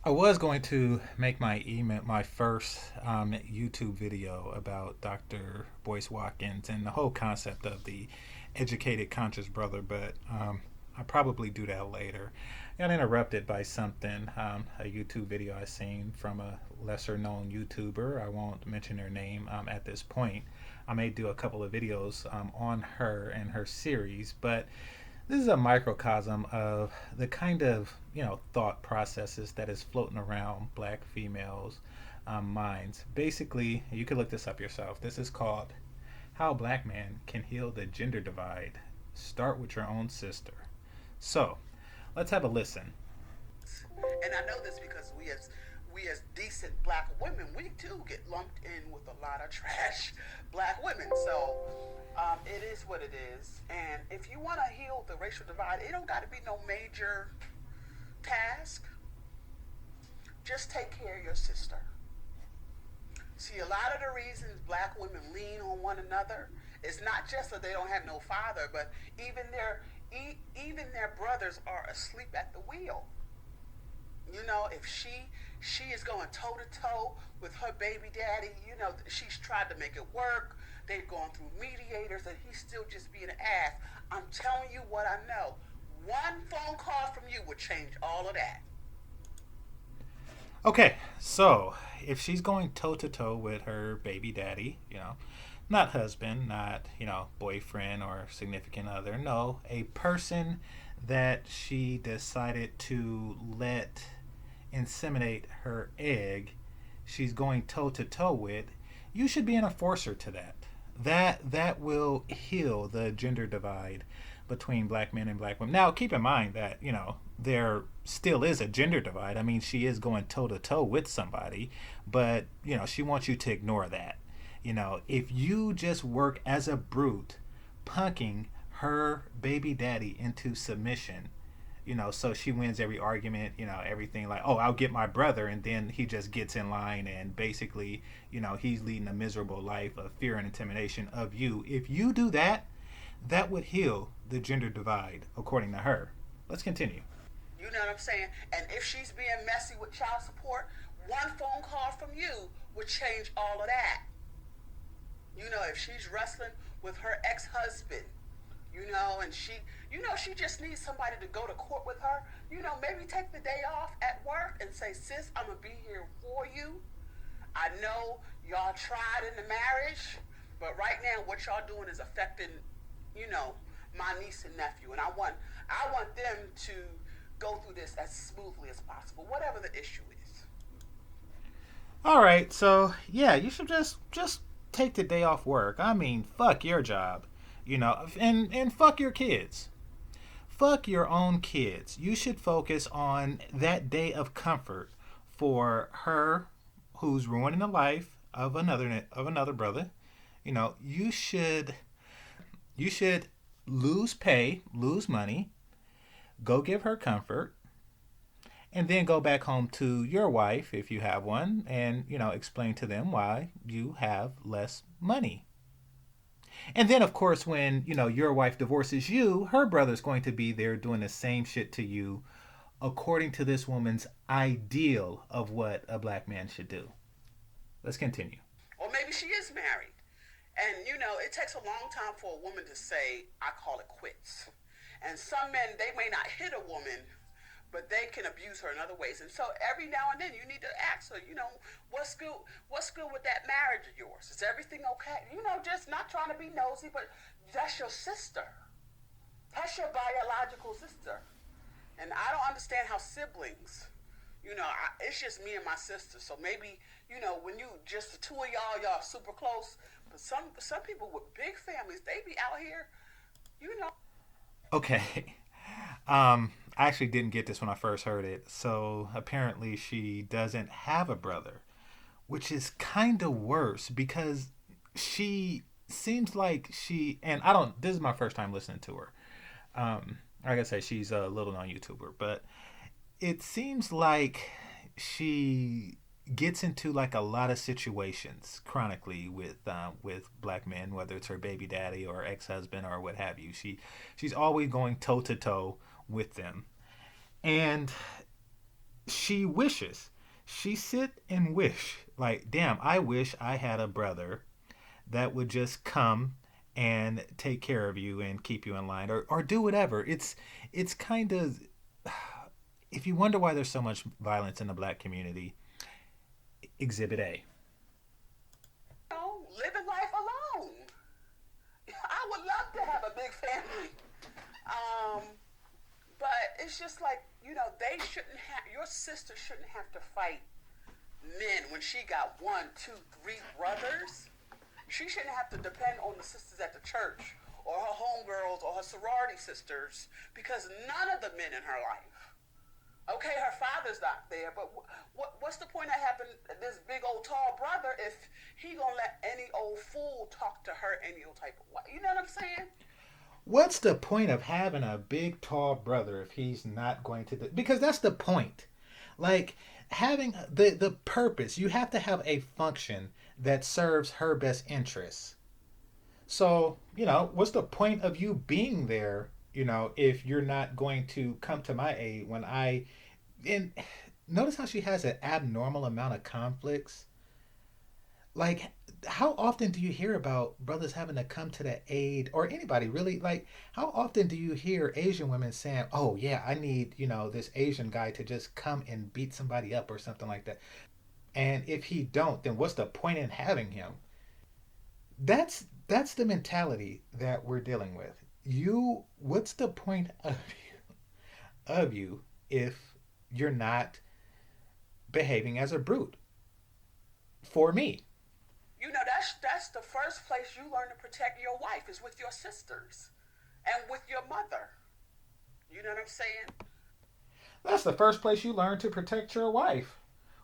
I was going to make my first YouTube video about Dr. Boyce Watkins and the whole concept of the educated conscious brother, but I'll probably do that later. Got interrupted by something, a YouTube video I seen from a lesser known YouTuber. I won't mention her name at this point. I may do a couple of videos on her and her series, but this is a microcosm of the kind of thought processes that is floating around black females' minds. Basically, you can look this up yourself. This is called "How a Black Man Can Heal the Gender Divide." Start with your own sister. So, let's have a listen. And I know this because we as decent black women, we too get lumped in with a lot of trash black women. So it is what it is. And if you want to heal the racial divide, it don't got to be no major task. Just take care of your sister. See, a lot of the reasons black women lean on one another is not just that they don't have no father, but even their brothers are asleep at the wheel. If she is going toe to toe with her baby daddy, she's tried to make it work. They've gone through mediators, and he's still just being an ass. I'm telling you what I know. One phone call from you would change all of that. Okay, so if she's going toe to toe with her baby daddy, not husband, not, boyfriend or significant other, no, a person that she decided to let inseminate her egg, she's going toe to toe with, you should be an enforcer to that. That will heal the gender divide between black men and black women. Now, keep in mind that there still is a gender divide. I mean, she is going toe to toe with somebody, but she wants you to ignore that. If you just work as a brute, punking her baby daddy into submission, so she wins every argument, everything like, oh, I'll get my brother, and then he just gets in line and basically, he's leading a miserable life of fear and intimidation of you. If you do that, that would heal the gender divide, according to her. Let's continue. You know what I'm saying? And if she's being messy with child support, one phone call from you would change all of that. If she's wrestling with her ex-husband, and she just needs somebody to go to court with her, maybe take the day off at work and say, sis, I'm going to be here for you. I know y'all tried in the marriage, but right now what y'all doing is affecting, my niece and nephew. And I want them to go through this as smoothly as possible, whatever the issue is. All right, so yeah, you should just take the day off work. I mean, fuck your job, and fuck your kids. Fuck your own kids. You should focus on that day of comfort for her who's ruining the life of another brother. You should lose pay, lose money, go give her comfort, and then go back home to your wife if you have one and explain to them why you have less money. And then of course when your wife divorces you, her brother's going to be there doing the same shit to you according to this woman's ideal of what a black man should do. Let's continue. Or maybe she is married. And it takes a long time for a woman to say, I call it quits. And some men, they may not hit a woman, but they can abuse her in other ways. And so every now and then you need to ask her, what's good with that marriage of yours? Is everything okay? Just not trying to be nosy, but that's your sister. That's your biological sister. And I don't understand how siblings, it's just me and my sister. So maybe, when you just the two of y'all super close. But some people with big families, they be out here, you know. Okay. I actually didn't get this when I first heard it. So apparently she doesn't have a brother, which is kind of worse because she seems like and I don't, this is my first time listening to her. Like I said, she's a little known YouTuber, but it seems like she gets into like a lot of situations chronically with black men, whether it's her baby daddy or ex husband or what have you. She's always going toe to toe with them, and she wishes. She sit and wish, like, damn, I wish I had a brother that would just come and take care of you and keep you in line, or do whatever. It's kind of, if you wonder why there's so much violence in the black community, exhibit A. know, living life alone. I would love to have a big family. Um, but it's just like, they shouldn't have, your sister shouldn't have to fight men when she got one, two, three brothers. She shouldn't have to depend on the sisters at the church or her homegirls or her sorority sisters because none of the men in her life. Okay, her father's not there, but what's the point of having this big old tall brother if he gonna let any old fool talk to her any old type of way? You know what I'm saying? What's the point of having a big tall brother if he's not going to because that's the point. Like, having the purpose, you have to have a function that serves her best interests. So, what's the point of you being there, if you're not going to come to my aid when I. And notice how she has an abnormal amount of conflicts. Like, how often do you hear about brothers having to come to the aid, or anybody really? Like, how often do you hear Asian women saying, oh yeah, I need, this Asian guy to just come and beat somebody up or something like that? And if he don't, then what's the point in having him? That's the mentality that we're dealing with. What's the point of you if you're not behaving as a brute for me? That's the first place you learn to protect your wife is with your sisters and with your mother. You know what I'm saying? That's the first place you learn to protect your wife,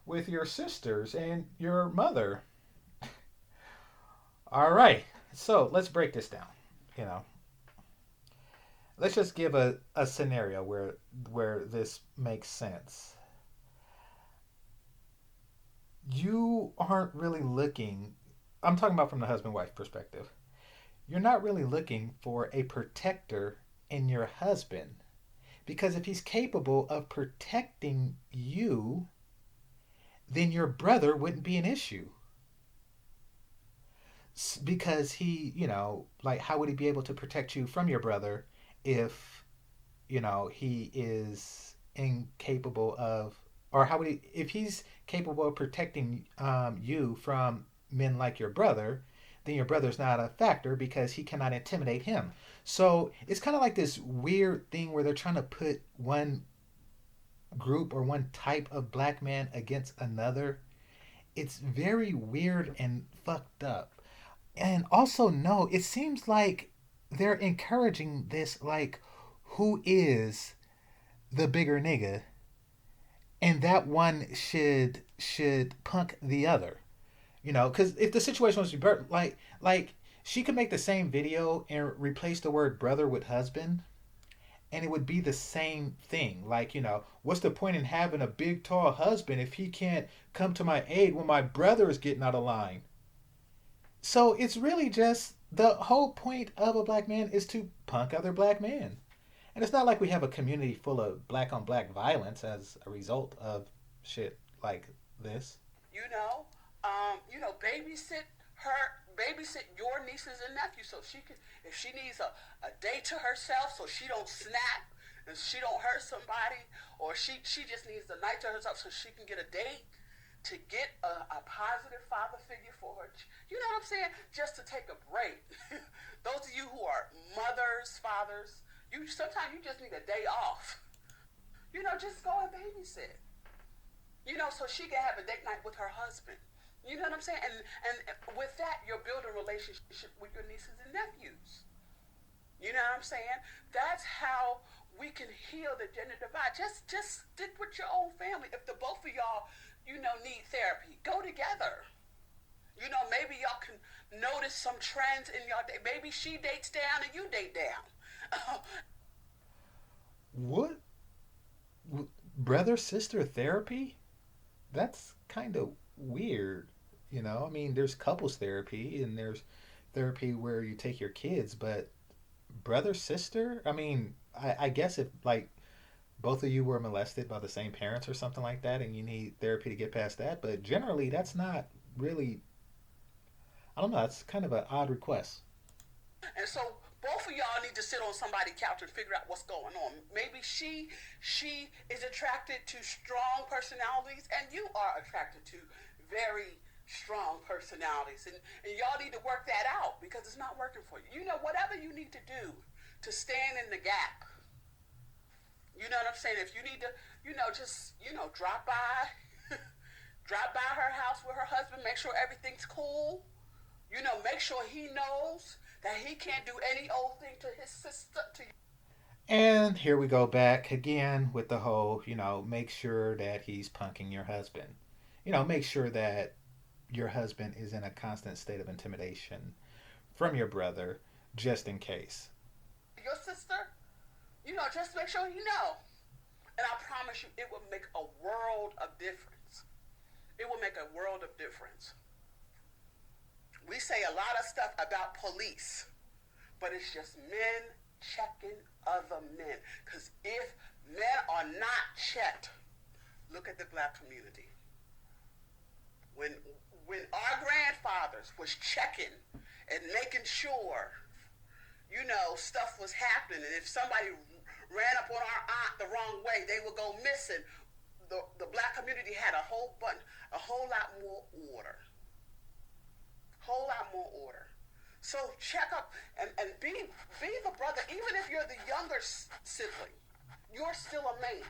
with your sisters and your mother. All right. So let's break this down. You know, let's just give a scenario where this makes sense. You aren't really looking. I'm talking about from the husband wife perspective. You're not really looking for a protector in your husband, because if he's capable of protecting you, then your brother wouldn't be an issue. Because he, like, how would he be able to protect you from your brother if, he is incapable of, or how would he, if he's capable of protecting you from men like your brother, then your brother's not a factor because he cannot intimidate him. So it's kind of like this weird thing where they're trying to put one group or one type of black man against another. It's very weird and fucked up. And also, no, it seems like they're encouraging this, like, who is the bigger nigga, and that one should punk the other. Because if the situation was reversed, like she could make the same video and replace the word brother with husband, and it would be the same thing. Like, what's the point in having a big tall husband if he can't come to my aid when my brother is getting out of line? So it's really just the whole point of a black man is to punk other black men. And it's not like we have a community full of black on black violence as a result of shit like this. Babysit your nieces and nephews so she can, if she needs a day to herself so she don't snap and she don't hurt somebody, or she just needs the night to herself so she can get a date to get a positive father figure for her. You know what I'm saying? Just to take a break. Those of you who are mothers, fathers, sometimes you just need a day off. Just go and babysit. So she can have a date night with her husband. You know what I'm saying? And with that, you're building a relationship with your nieces and nephews. You know what I'm saying? That's how we can heal the gender divide. Just stick with your own family. If the both of y'all, need therapy, go together. Maybe y'all can notice some trends in y'all day. Maybe she dates down and you date down. What? Brother sister therapy? That's kind of weird. I mean, there's couples therapy and there's therapy where you take your kids, but brother sister? I mean, I guess if, like, both of you were molested by the same parents or something like that, and you need therapy to get past that. But generally, that's not really. I don't know. That's kind of an odd request. And so both of y'all need to sit on somebody's couch and figure out what's going on. Maybe she is attracted to strong personalities, and you are attracted to very strong personalities, and y'all need to work that out because it's not working for you. You know, whatever you need to do to stand in the gap. You know what I'm saying? If you need to, just drop by, drop by her house with her husband, make sure everything's cool. Make sure he knows that he can't do any old thing to his sister. To And here we go back again with the whole, make sure that he's punking your husband. Make sure that your husband is in a constant state of intimidation from your brother, just in case. your sister. Just make sure he know. And I promise you, it will make a world of difference. It will make a world of difference. We say a lot of stuff about police, but it's just men checking other men. Because if men are not checked, look at the black community. When our grandfathers was checking and making sure, stuff was happening, and if somebody ran up on our aunt the wrong way, they would go missing. The black community had a whole lot more order. Whole lot more order. So check up and be the brother, even if you're the younger sibling. You're still a man.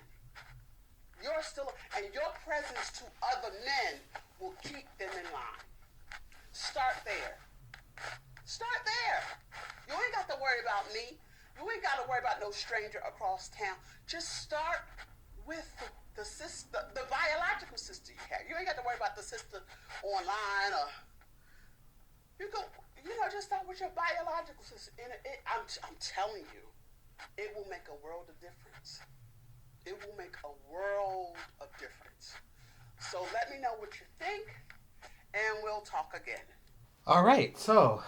And your presence to other men will keep them in line. Start there. Start there. You ain't got to worry about me. You ain't got to worry about no stranger across town. Just start with the sister, the biological sister you have. You ain't got to worry about the sister online or you go. Just start with your biological sister. And I'm telling you, it will make a world of difference. It will make a world of difference. So let me know what you think, and we'll talk again. All right, so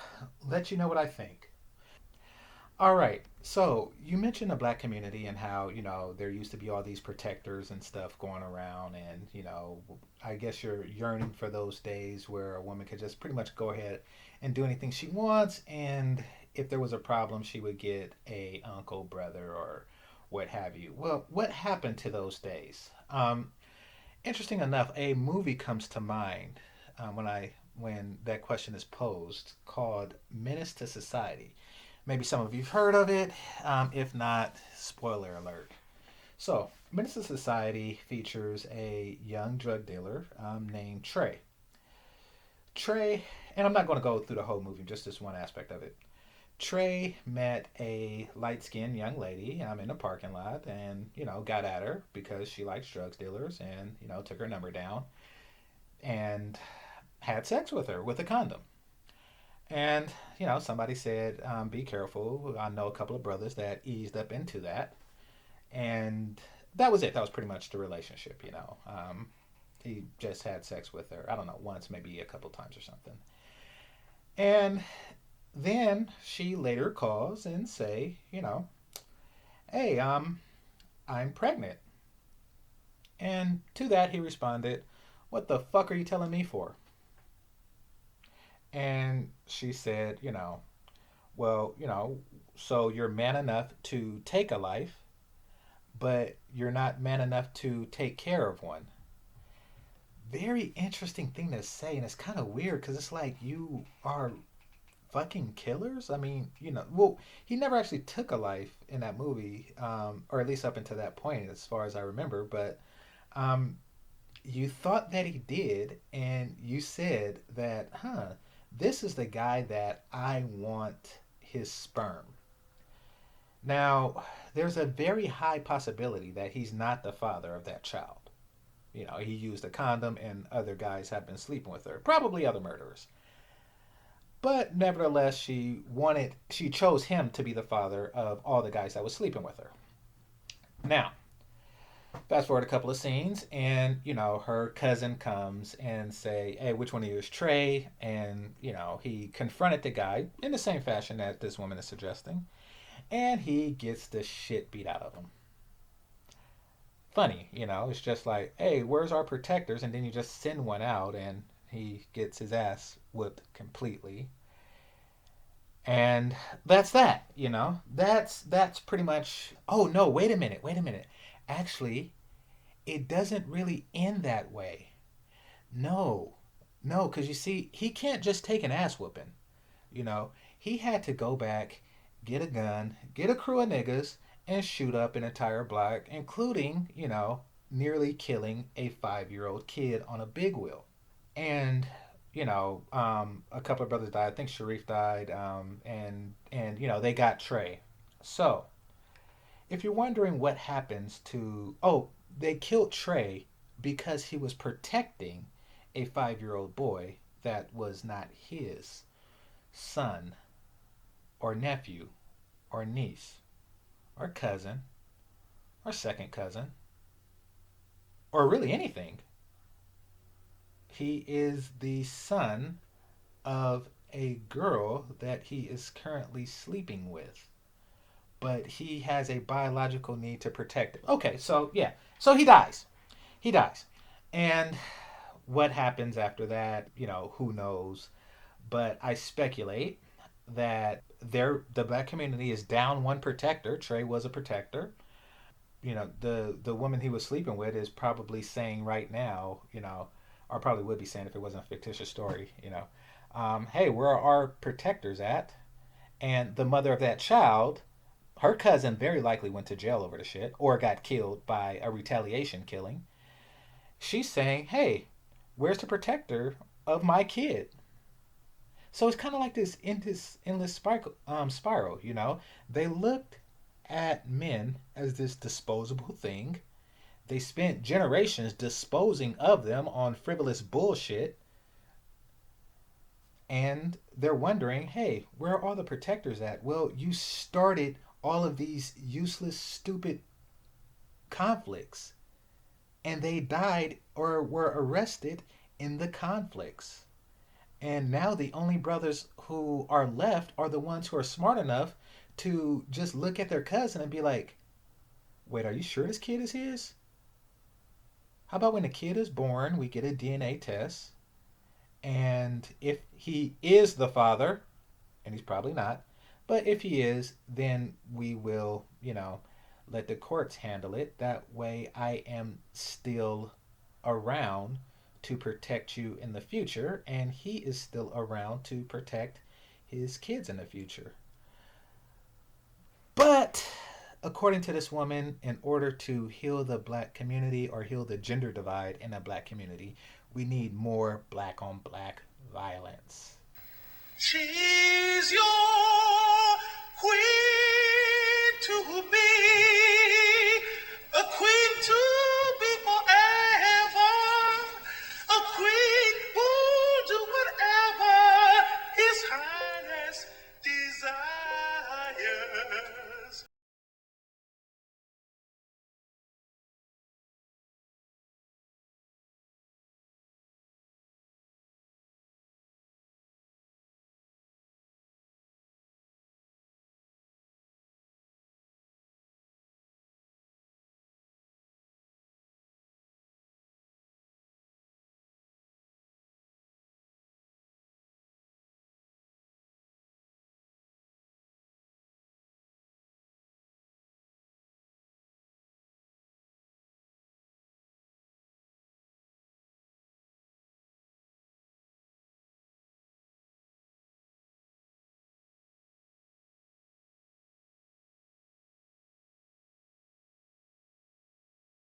let you know what I think. All right, so you mentioned the black community and how, there used to be all these protectors and stuff going around, and, I guess you're yearning for those days where a woman could just pretty much go ahead and do anything she wants, and if there was a problem, she would get a uncle, brother, or what have you. Well, what happened to those days? Interesting enough, a movie comes to mind when that question is posed called Menace to Society. Maybe some of you've heard of it. If not, spoiler alert. So, Menace to Society features a young drug dealer named Trey. Trey, and I'm not going to go through the whole movie, just this one aspect of it. Trey met a light skinned young lady in a parking lot and, got at her because she likes drug dealers and, took her number down and had sex with her with a condom. And, somebody said, be careful. I know a couple of brothers that eased up into that. And that was it. That was pretty much the relationship. He just had sex with her, I don't know, once, maybe a couple times or something. And then she later calls and say, hey, I'm pregnant. And to that he responded, what the fuck are you telling me for? And she said, well, so you're man enough to take a life, but you're not man enough to take care of one. Very interesting thing to say, and it's kind of weird because it's like you are fucking killers. I mean, well, he never actually took a life in that movie, or at least up until that point, as far as I remember. But um, you thought that he did, and you said that, this is the guy that I want his sperm. Now, there's a very high possibility that he's not the father of that child. He used a condom, and other guys have been sleeping with her, probably other murderers. But nevertheless, she chose him to be the father of all the guys that was sleeping with her. Now, fast forward a couple of scenes, and her cousin comes and say, "Hey, which one of you is Trey?" And he confronted the guy in the same fashion that this woman is suggesting, and he gets the shit beat out of him. funny, you know. It's just like, hey, where's our protectors? And then you just send one out, and he gets his ass whipped completely. And that's that, you know. That's pretty much. Oh no, wait a minute, wait a minute. Actually, it doesn't really end that way. No, no, because you see, he can't just take an ass whooping. You know, he had to go back, get a gun, get a crew of niggas, and shoot up an entire block, including, you know, nearly killing a 5 year old kid on a big wheel. And, you know, a couple of brothers died. I think Sharif died, and you know they got Trey. So if you're wondering what happens to, oh, they killed Trey because he was protecting a 5 year old boy that was not his son or nephew or niece or cousin or second cousin or really anything. He is the son of a girl that he is currently sleeping with, but he has a biological need to protect it. Okay, so yeah, so he dies. He dies. And what happens after that, you know, who knows? But I speculate that the black community is down one protector. Trey was a protector. You know, the woman he was sleeping with is probably saying right now, you know, or probably would be saying if it wasn't a fictitious story, you know, hey, where are our protectors at? And the mother of that child, her cousin very likely went to jail over the shit or got killed by a retaliation killing. She's saying, hey, where's the protector of my kid? So it's kind of like this endless spiral, you know? They looked at men as this disposable thing. They spent generations disposing of them on frivolous bullshit, and they're wondering, hey, where are all the protectors at? Well, you started all of these useless, stupid conflicts, and they died or were arrested in the conflicts. And now the only brothers who are left are the ones who are smart enough to just look at their cousin and be like, wait, are you sure this kid is his? How about when the kid is born, we get a DNA test? And if he is the father, and he's probably not, but if he is, then we will, you know, let the courts handle it. That way I am still around to protect you in the future, and he is still around to protect his kids in the future. But according to this woman, in order to heal the black community or heal the gender divide in the black community, we need more black on black violence. She's your queen to be, a queen to